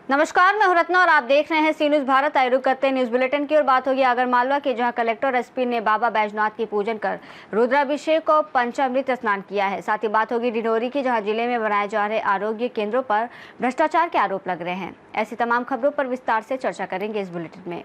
नमस्कार, मैं हूं रत्ना और आप देख रहे हैं सी न्यूज भारत। आए रुक करते हैं न्यूज बुलेटिन की और बात होगी आगरमालवा की, जहां कलेक्टर एसपी ने बाबा बैजनाथ की पूजन कर रुद्राभिषेक और पंचामृत स्नान किया है। साथ ही बात होगी डिंडोरी की, जहां जिले में बनाए जा रहे आरोग्य केंद्रों पर भ्रष्टाचार के आरोप लग रहे हैं। ऐसी तमाम खबरों पर विस्तार से चर्चा करेंगे इस बुलेटिन में।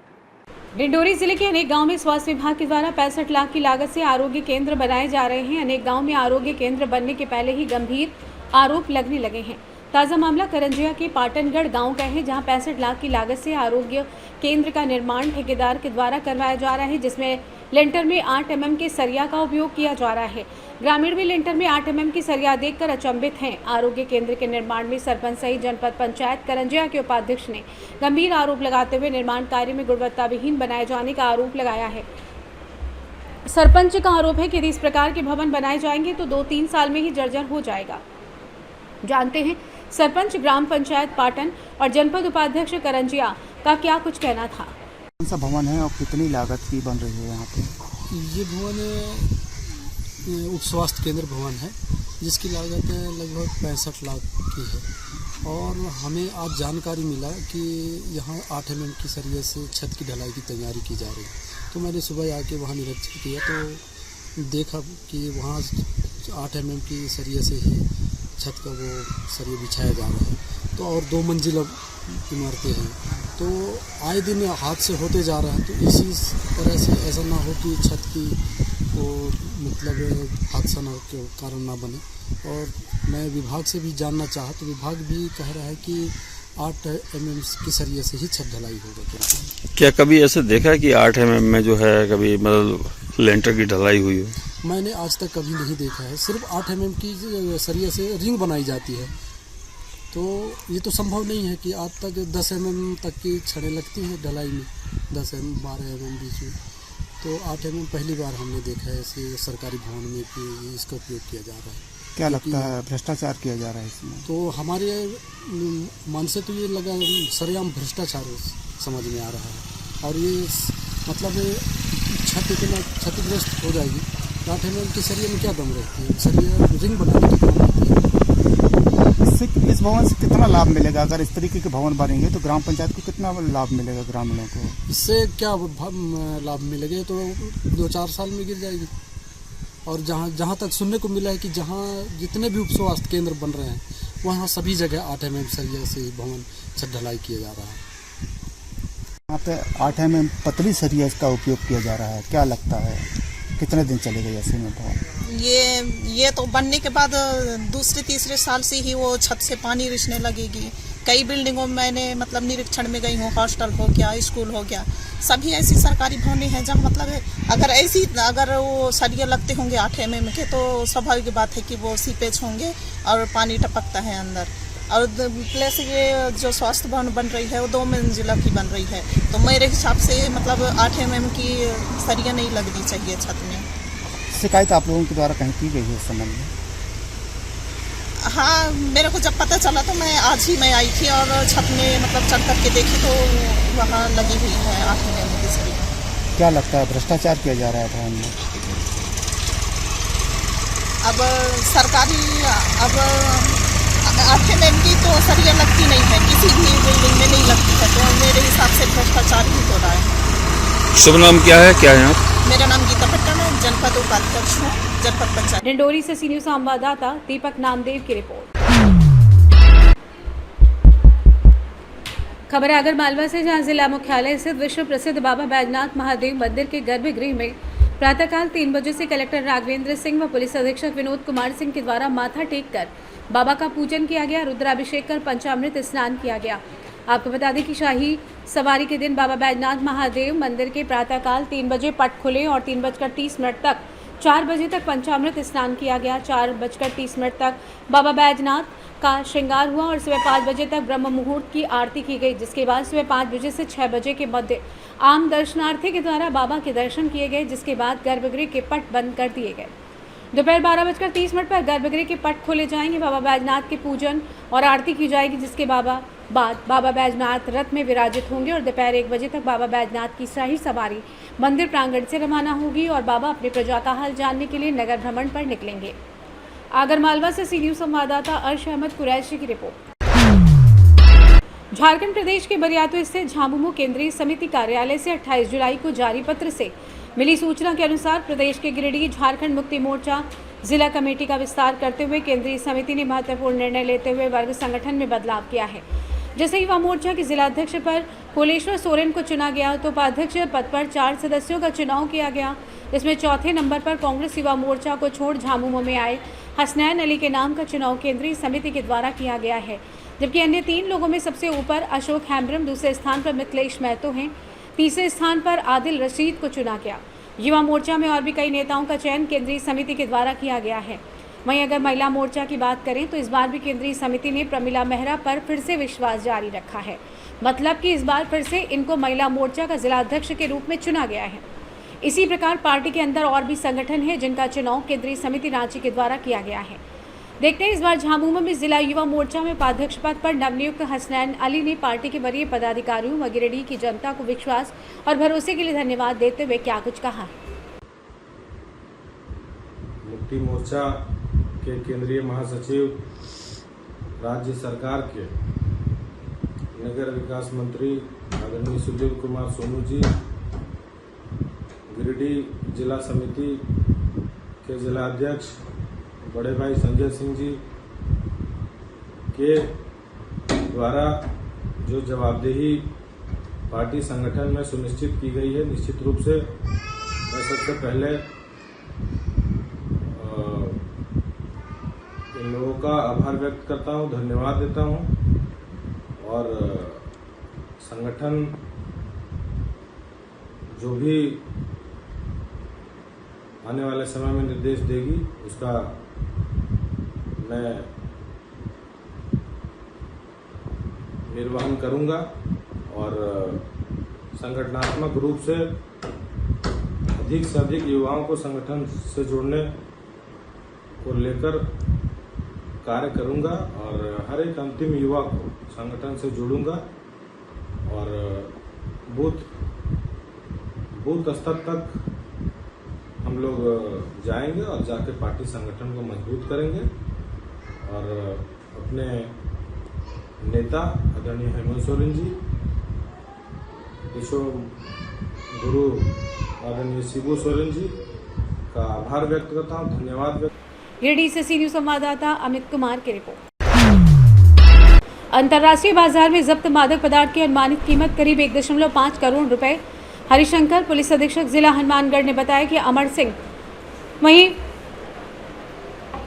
डिंडोरी जिले के अनेक गांव में स्वास्थ्य विभाग के द्वारा 65 लाख की लागत से आरोग्य केंद्र बनाए जा रहे हैं। अनेक गांव में आरोग्य केंद्र बनने के पहले ही गंभीर आरोप लगने लगे हैं। ताज़ा मामला करंजिया के पाटनगढ़ गांव का है, जहां 65 लाख की लागत से आरोग्य केंद्र का निर्माण ठेकेदार के द्वारा करवाया जा रहा है, जिसमें लेंटर में 8 mm के सरिया का उपयोग किया जा रहा है। ग्रामीण भी लेंटर में 8 mm की सरिया देखकर अचंभित हैं। आरोग्य केंद्र के निर्माण में सरपंच सहित जनपद पंचायत करंजिया के उपाध्यक्ष ने गंभीर आरोप लगाते हुए निर्माण कार्य में गुणवत्ता विहीन बनाए जाने का आरोप लगाया है। सरपंच का आरोप है कि यदि इस प्रकार के भवन बनाए जाएंगे तो 2-3 साल में ही जर्जर हो जाएगा। जानते हैं सरपंच ग्राम पंचायत पाटन और जनपद उपाध्यक्ष करंजिया का क्या कुछ कहना था। कौन सा भवन है और कितनी लागत की बन रही है यहाँ पे? ये भवन उप स्वास्थ्य केंद्र भवन है, जिसकी लागत लगभग 65 लाख की है। और हमें आज जानकारी मिला कि यहाँ 8 mm की सरिये से छत की ढलाई की तैयारी की जा रही है। तो मैंने सुबह आके वहाँ निरीक्षण किया तो देखा कि वहाँ 8 mm की सरिये से ही छत का वो सरिया बिछाया जा रहा है। तो और 2 मंजिला इमारतें हैं, तो आए दिन हादसे होते जा रहे हैं। तो इसी तरह से ऐसा ना हो कि छत की वो मतलब हादसा ना के कारण ना बने। और मैं विभाग से भी जानना चाहा तो विभाग भी कह रहा है कि 8 mm की सरिये से ही छत ढलाई होगा। क्या कभी ऐसे देखा है कि 8 mm में जो है कभी मतलब लेंटर की ढलाई हुई हो? मैंने आज तक कभी नहीं देखा है। सिर्फ 8 mm की सरिये से रिंग बनाई जाती है, तो ये तो संभव नहीं है कि आज तक 10 mm तक की छड़ें लगती हैं ढलाई में, 10 mm 12 mm बीच में। तो 8 mm पहली बार हमने देखा है ऐसे सरकारी भवन में कि इसका उपयोग किया जा रहा है। क्या लगता है भ्रष्टाचार किया जा रहा है इसमें? तो हमारे मन से तो ये लगा सरेआम भ्रष्टाचार समझ में आ रहा है। और ये मतलब छत इतना क्षतिग्रस्त हो जाएगी। 8 mm की सरिये में क्या दम रहती है? सरिया रिंग बनाने की काम आती है। इससे इस भवन से कितना लाभ मिलेगा? अगर इस तरीके के भवन बनेंगे तो ग्राम पंचायत को कितना लाभ मिलेगा ग्रामीणों को? इससे क्या लाभ मिलेगा? तो 2-4 साल में गिर जाएगी। और जहाँ तक सुनने को मिला है कि जहाँ जितने भी उप स्वास्थ्य केंद्र बन रहे हैं वहाँ सभी जगह 8 mm सरिया से भवन छत ढलाई किया जा रहा है। यहाँ पे 8 mm पतली सरिया का उपयोग किया जा रहा है। क्या लगता है कितने दिन चलेगा ऐसे में भवन? ये तो बनने के बाद दूसरे-तीसरे साल से ही वो छत से पानी रिसने लगेगी। कई बिल्डिंगों में मैंने मतलब निरीक्षण में गई हूँ, हॉस्टल हो गया, स्कूल हो गया, सभी ऐसी सरकारी भवनें हैं जहाँ मतलब अगर वो सरिया लगते होंगे 8 mm के तो स्वाभाविक बात है कि वो सीपेज होंगे और पानी टपकता है अंदर। और प्लस ये जो स्वास्थ्य भवन बन रही है वो 2 मंजिला की बन रही है, तो मेरे हिसाब से मतलब 8 mm की सरिया नहीं लगनी चाहिए छत में। शिकायत आप लोगों के द्वारा कहीं की गई है इस संबंध में? हाँ, मेरे को जब पता चला तो मैं आज ही आई थी और छत में मतलब चढ़ करके देखी तो वहाँ लगी हुई है 8 mm की सरिया। क्या लगता है भ्रष्टाचार किया जा रहा है भवन में? अब सरकारी 8 mm की तो सरिया लगती नहीं है, किसी भी बिल्डिंग में नहीं लगती है, तो मेरे हिसाब से भ्रष्टाचार ही हो रहा है। शुभ नाम क्या है? क्या है आप? मेरा नाम गीता पट्टन है, जनपद उपाध्यक्ष हूँ, जनपद पंचायत। डिंडोरी से सी न्यूज संवाददाता दीपक नामदेव की रिपोर्ट। खबर आगरमालवा से, जहां जिला मुख्यालय स्थित विश्व प्रसिद्ध बाबा बैजनाथ महादेव मंदिर के गर्भगृह में प्रातःकाल 3 बजे से कलेक्टर राघवेंद्र सिंह व पुलिस अधीक्षक विनोद कुमार सिंह के द्वारा माथा टेक कर बाबा का पूजन किया गया, रुद्राभिषेक कर पंचामृत स्नान किया गया। आपको बता दें कि शाही सवारी के दिन बाबा बैजनाथ महादेव मंदिर के प्रातःकाल 3 बजे पट खुले और 3:30 तक 4 बजे तक पंचामृत स्नान किया गया। 4:30 तक बाबा बैजनाथ का श्रृंगार हुआ और सुबह 5 बजे तक ब्रह्म मुहूर्त की आरती की गई, जिसके बाद सुबह 5 बजे से 6 बजे के मध्य आम दर्शनार्थी के द्वारा बाबा के दर्शन किए गए, जिसके बाद गर्भगृह के पट बंद कर दिए गए। दोपहर 12:30 पर गर्भगृह के पट खोले जाएंगे। बाबा बैजनाथ के पूजन और आरती की जाएगी, जिसके बाद बाबा बैजनाथ रथ में विराजित होंगे और दोपहर 1 बजे तक बाबा बैजनाथ की शाही सवारी मंदिर प्रांगण से रवाना होगी और बाबा अपने प्रजा का हाल जानने के लिए नगर भ्रमण पर निकलेंगे। आगरमालवा से सी न्यूज संवाददाता अर्श अहमद कुरैशी की रिपोर्ट। झारखंड प्रदेश के बरियातू स्थित झामुमो केंद्रीय समिति कार्यालय से 28 जुलाई को जारी पत्र से मिली सूचना के अनुसार प्रदेश के गिरिडीह झारखंड मुक्ति मोर्चा जिला कमेटी का विस्तार करते हुए केंद्रीय समिति ने महत्वपूर्ण निर्णय लेते हुए वर्ग संगठन में बदलाव किया है। जैसे युवा मोर्चा के जिलाध्यक्ष पर फुलेश्वर सोरेन को चुना गया तो उपाध्यक्ष पद पर 4 सदस्यों का चुनाव किया गया। इसमें चौथे नंबर पर कांग्रेस युवा मोर्चा को छोड़ झामुमो में आए हसनैन अली के नाम का चुनाव केंद्रीय समिति के द्वारा किया गया है, जबकि अन्य 3 लोगों में सबसे ऊपर अशोक हैम्ब्रम, दूसरे स्थान पर मिथिलेश महतो हैं, तीसरे स्थान पर आदिल रशीद को चुना गया। युवा मोर्चा में और भी कई नेताओं का चयन केंद्रीय समिति के द्वारा किया गया है। वहीं अगर महिला मोर्चा की बात करें तो इस बार भी केंद्रीय समिति ने प्रमिला मेहरा पर फिर से विश्वास जारी रखा है, मतलब कि इस बार फिर से इनको महिला मोर्चा का जिलाध्यक्ष के रूप में चुना गया है। इसी प्रकार पार्टी के अंदर और भी संगठन है जिनका चुनाव केंद्रीय समिति रांची के द्वारा किया गया है। देखते हैं इस बार झामुमो में जिला युवा मोर्चा में उपाध्यक्ष पद पर नवनियुक्त हसनैन अली ने पार्टी के वरीय पदाधिकारियों व गिरिडीह की जनता को विश्वास और भरोसे के लिए धन्यवाद देते हुए क्या कुछ कहा। मुक्ति मोर्चा के केंद्रीय महासचिव, राज्य सरकार के नगर विकास मंत्री आदरणीय सुशील कुमार सोनू जी, गिरिडीह जिला समिति के जिला अध्यक्ष बड़े भाई संजय सिंह जी के द्वारा जो जवाबदेही पार्टी संगठन में सुनिश्चित की गई है, निश्चित रूप से मैं सबसे पहले इन लोगों का आभार व्यक्त करता हूं, धन्यवाद देता हूं। और संगठन जो भी आने वाले समय में निर्देश देगी उसका मैं निर्वहन करूंगा और संगठनात्मक रूप से अधिक से अधिक युवाओं को संगठन से जोड़ने को लेकर कार्य करूंगा और हर एक अंतिम युवा को संगठन से जोड़ूंगा और बूथ स्तर तक हम लोग जाएंगे और जाके पार्टी संगठन को मजबूत करेंगे और अपने नेता आदरणीय हेमंत सोरेन जी, विश्व गुरु आदरणीय शिबू सोरेन जी का आभार व्यक्त करता हूँ, धन्यवाद व्यक्त। गिरिडीह से सी न्यूज संवाददाता अमित कुमार की रिपोर्ट। अंतर्राष्ट्रीय बाजार में जब्त मादक पदार्थ की अनुमानित कीमत करीब 1.5 करोड़ रुपए। हरिशंकर पुलिस अधीक्षक जिला हनुमानगढ़ ने बताया कि अमर सिंह, वहीं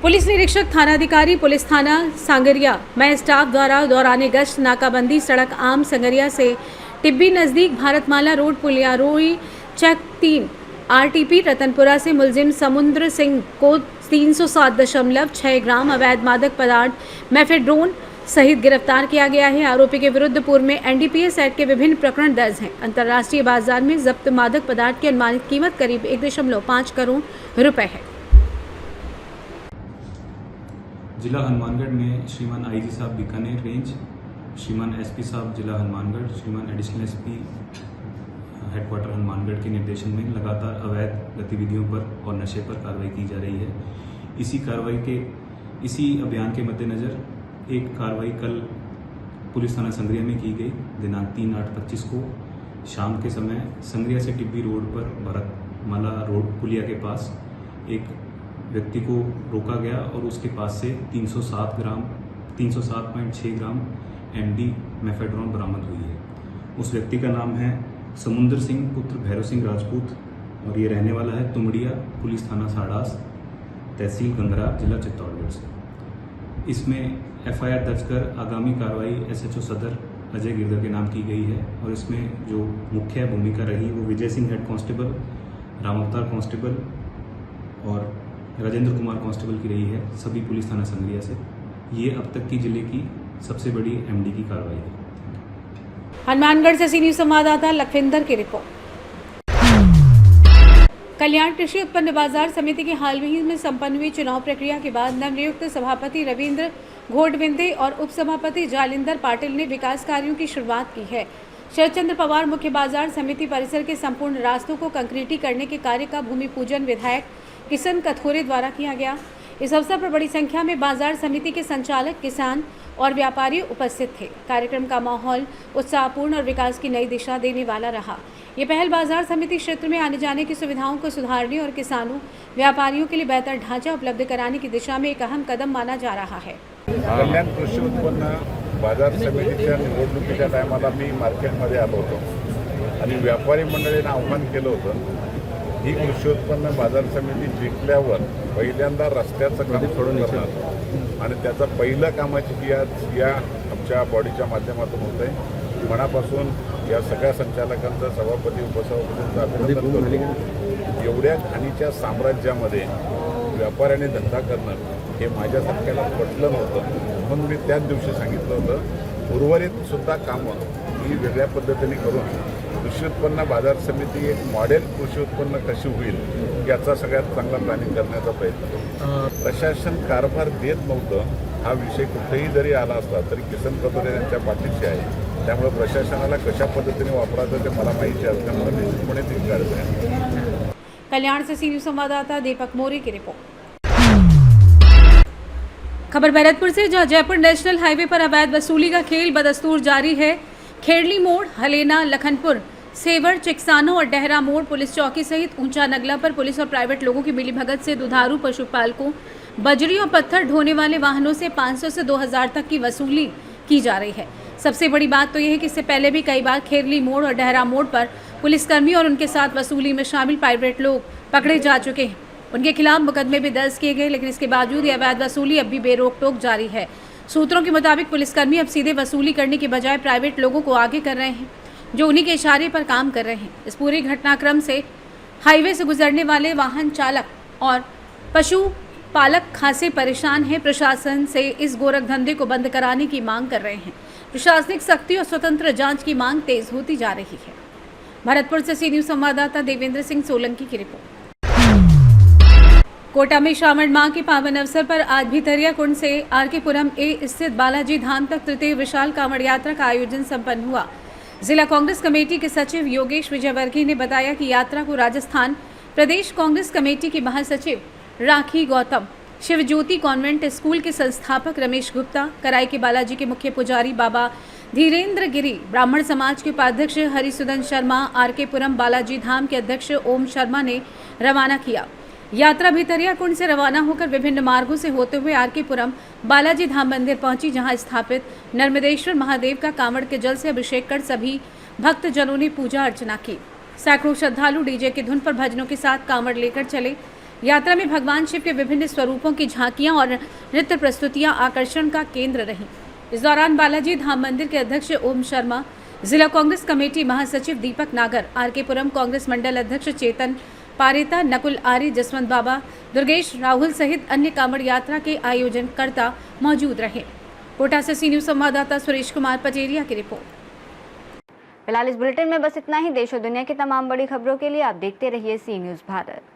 पुलिस निरीक्षक थानाधिकारी पुलिस थाना सांगरिया में स्टाफ द्वारा दौराने गश्त नाकाबंदी सड़क आम संगरिया से टिब्बी नजदीक भारतमाला रोड पुलियारोई चेक 3 आरटीपी रतनपुरा से मुलजिम समुद्र सिंह को 307.6 ग्राम अवैध मादक पदार्थ मेफेड्रोन सहित गिरफ्तार किया गया है। आरोपी के विरुद्ध पूर्व में एनडीपीएस एक्ट के विभिन्न प्रकरण दर्ज हैं। अंतर्राष्ट्रीय बाजार में जब्त मादक पदार्थ की अनुमानित कीमत करीब 1.5 करोड़ रुपए है। जिला हनुमानगढ़ में श्रीमान आईजी साहब बीकानेर रेंज, श्रीमान एसपी साहब जिला हनुमानगढ़, श्रीमान एडिशनल एसपी हेडक्वार्टर हनुमानगढ़ के निर्देशन में लगातार अवैध गतिविधियों पर और नशे पर कार्रवाई की जा रही है। इसी अभियान के मद्देनज़र एक कार्रवाई कल पुलिस थाना संगरिया में की गई। दिनांक 3/8/25 को शाम के समय संगरिया से टिब्बी रोड पर भारतमाला रोड पुलिया के पास एक व्यक्ति को रोका गया और उसके पास से 307.6 ग्राम एमडी मेफेड्रोन बरामद हुई है। उस व्यक्ति का नाम है समुद्र सिंह पुत्र भैरव सिंह राजपूत और ये रहने वाला है तुमड़िया, पुलिस थाना साडास, तहसील गंगरा, जिला चित्तौड़गढ़ से। इसमें एफआईआर दर्ज कर आगामी कार्रवाई एसएचओ सदर अजय गिरधर के नाम की गई है और इसमें जो मुख्य भूमिका रही वो विजय सिंह हेड कांस्टेबल, राम अवतार कांस्टेबल और राजेंद्र कुमार कांस्टेबल की रही है, सभी पुलिस थाना संगरिया से। ये अब तक की जिले की सबसे बड़ी एमडी की कार्रवाई है। हनुमानगढ़ से सी न्यूज संवाददाता लखविंदर की रिपोर्ट। कल्याण कृषि उत्पन्न बाजार समिति की हाल ही में संपन्न हुई चुनाव प्रक्रिया के बाद नवनियुक्त सभापति रविंद्र घोड़विंदे और उपसभापति जालिंदर पाटिल ने विकास कार्यों की शुरुआत की है। शरद चंद्र पवार मुख्य बाजार समिति परिसर के संपूर्ण रास्तों को कंक्रीटी करने के कार्य का भूमि पूजन विधायक किशन कथोरे द्वारा किया गया। इस अवसर पर बड़ी संख्या में बाजार समिति के संचालक, किसान और व्यापारी उपस्थित थे। कार्यक्रम का माहौल उत्साहपूर्ण और विकास की नई दिशा देने वाला रहा। ये पहल बाजार समिति क्षेत्र में आने जाने की सुविधाओं को सुधारने और किसानों, व्यापारियों के लिए बेहतर ढांचा उपलब्ध कराने की दिशा में एक अहम कदम माना जा रहा है। कल्याण कृषी उत्पन्न बाजार समितीच्या निवडणुकीच्या टायमाला मी मार्केटमध्ये आलो होतो आणि व्यापारी मंडळींना आव्हान केलं होतं, ही कृषी उत्पन्न बाजार समिती जिंकल्यावर पहिल्यांदा रस्त्याचं काम सोडून करणार आणि त्याचा पहिलं कामाची आज या आमच्या बॉडीच्या माध्यमातून होत आहे। मनापासून या सगळ्या संचालकांचं, सभापती, उपसभापतींचं अभिनंदन करतो। एवढ्या घाणीच्या साम्राज्यामध्ये व्यापाऱ्यांनी धंदा करणं हे माझ्यासारख्याला पटलं नव्हतं, म्हणून मी त्याच दिवशी सांगितलं होतं उर्वरित सुद्धा कामं ही वेगळ्या पद्धतीने करून कृषी उत्पन्न बाजार समिती एक मॉडेल कृषी उत्पन्न कशी होईल याचा सगळ्यात चांगला प्लॅनिंग करण्याचा प्रयत्न करू। प्रशासन कारभार देत नव्हतं हा विषय कुठेही जरी आला असता तरी किसन कटोरे यांच्या पाठीशी आहे, त्यामुळे प्रशासनाला कशा पद्धतीने वापरायचं ते मला माहिती आहे, त्यामुळे निश्चितपणे ती गरज आहे। कल्याण से सी न्यूज संवाददाता दीपक मोरे की रिपोर्ट। खबर भरतपुर से, जहां जयपुर नेशनल हाईवे पर अवैध वसूली का खेल बदस्तूर जारी है। खेड़ली मोड़, हलेना, लखनपुर, सेवर, चिकसानो और डेहरा मोड़ पुलिस चौकी सहित ऊंचा नगला पर पुलिस और प्राइवेट लोगों की मिलीभगत से दुधारू पशुपालकों, बजरी और पत्थर ढोने वाले वाहनों से 500 से 2000 तक की वसूली की जा रही है। सबसे बड़ी बात तो यह है कि इससे पहले भी कई बार खेरली मोड़ और डेहरा मोड़ पर पुलिसकर्मी और उनके साथ वसूली में शामिल प्राइवेट लोग पकड़े जा चुके हैं। उनके खिलाफ मुकदमे भी दर्ज किए गए, लेकिन इसके बावजूद ये अवैध वसूली अब भी बेरोक टोक जारी है। सूत्रों के मुताबिक पुलिसकर्मी अब सीधे वसूली करने के बजाय प्राइवेट लोगों को आगे कर रहे हैं, जो उन्हीं के इशारे पर काम कर रहे हैं। इस पूरे घटनाक्रम से हाईवे से गुजरने वाले वाहन चालक और पशु पालक खासे परेशान हैं। प्रशासन से इस गोरख धंधे को बंद कराने की मांग कर रहे हैं। प्रशासनिक सख्ती और स्वतंत्र जांच की मांग तेज होती जा रही है। भरतपुर से सी न्यूज संवाददाता देवेंद्र सिंह सोलंकी की रिपोर्ट। कोटा में श्रावण माह के पावन अवसर पर आज भितरिया कुंड से आरके पुरम ए स्थित बालाजी धाम तक तृतीय विशाल कांवड़ यात्रा का आयोजन संपन्न हुआ। जिला कांग्रेस कमेटी के सचिव योगेश विजयवर्गीय ने बताया कि यात्रा को राजस्थान प्रदेश कांग्रेस कमेटी की महासचिव राखी गौतम, शिवज्योति कॉन्वेंट स्कूल के संस्थापक रमेश गुप्ता, कराई के बालाजी के मुख्य पुजारी बाबा धीरेन्द्र गिरी, ब्राह्मण समाज के उपाध्यक्ष हरिसुदन शर्मा, आरके पुरम बालाजी धाम के अध्यक्ष ओम शर्मा ने रवाना किया। यात्रा भितरिया कुंड से रवाना होकर विभिन्न मार्गों से होते हुए आरके पुरम बालाजी धाम मंदिर पहुंची, जहां स्थापित नर्मदेश्वर महादेव का कांवड़ के जल से अभिषेक कर सभी भक्तजनों ने पूजा अर्चना की। सैकड़ों श्रद्धालु डीजे की धुन पर भजनों के साथ कांवड़ लेकर चले। यात्रा में भगवान शिव के विभिन्न स्वरूपों की झांकियां और नृत्य प्रस्तुतियां आकर्षण का केंद्र रहीं। इस दौरान बालाजी धाम मंदिर के अध्यक्ष ओम शर्मा, जिला कांग्रेस कमेटी महासचिव दीपक नागर, आरके पुरम कांग्रेस मंडल अध्यक्ष चेतन पारेता, नकुल आर्य, जसवंत बाबा, दुर्गेश राहुल सहित अन्य कांवड़ यात्रा के आयोजनकर्ता मौजूद रहे। कोटा से सी न्यूज संवाददाता सुरेश कुमार पटेरिया की रिपोर्ट। फिलहाल इस बुलेटिन में बस इतना ही। देश और दुनिया की तमाम बड़ी खबरों के लिए आप देखते रहिए सी न्यूज भारत।